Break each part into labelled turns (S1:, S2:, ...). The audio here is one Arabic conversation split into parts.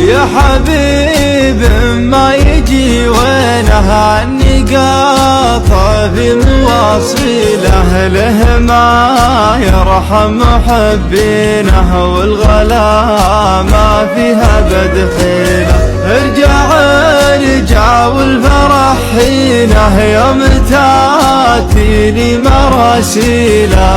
S1: يا حبيب ما يجي وينه عني قاطع في مواصيله، له ما يرحم محبينه والغلا ما فيها بدخيله. ارجع والفرح حينه يوم تاتيني مراسيله،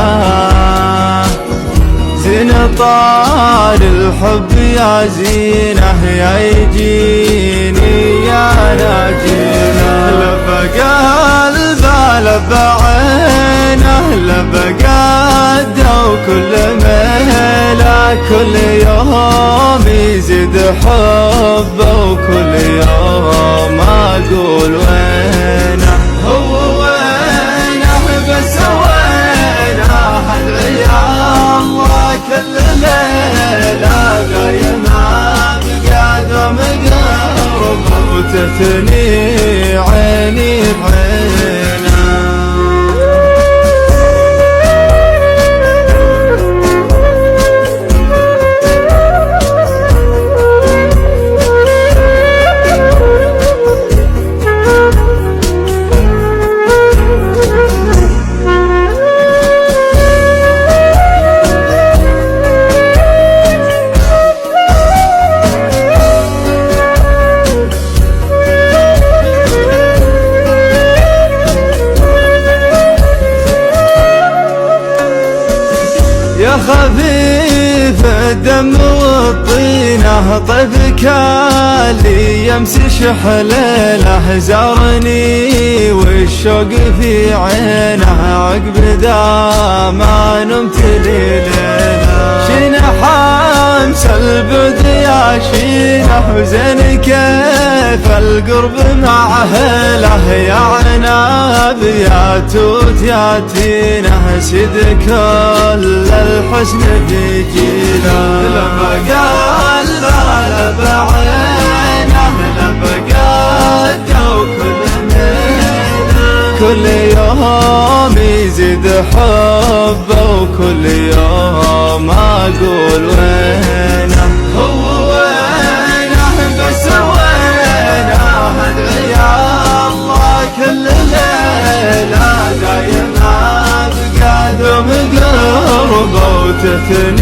S1: زين طال الحب يا زينه يا يجيني يا ناجينه. لبى قلبه لبى عينه لبى قده وكل ميله، كل يوم يزيد حبه وكل يوم اقول وينه هو وينه بس وينه ادعي الله كل ليلة قايم بقدم قربه وتثني عيني بعينه. يا خفيف الدم والطينة طيفك اللي يمس شحليله، زارني والشوق في عينه عقب ذا ما نمت ليلة. شنح امس البد يا شينه وزين كيف القرب مع اهله، يا عناب يا توت يا تينه سيد كل الحسن في جيله. لبى قلبه لبى عينه لبى قده وكل ميله، كل يوم يزيد حبه وكل يوم اقول وينه هو وينه بس وينه ادعي الله كل ليله دايم بقدم قربه وتثني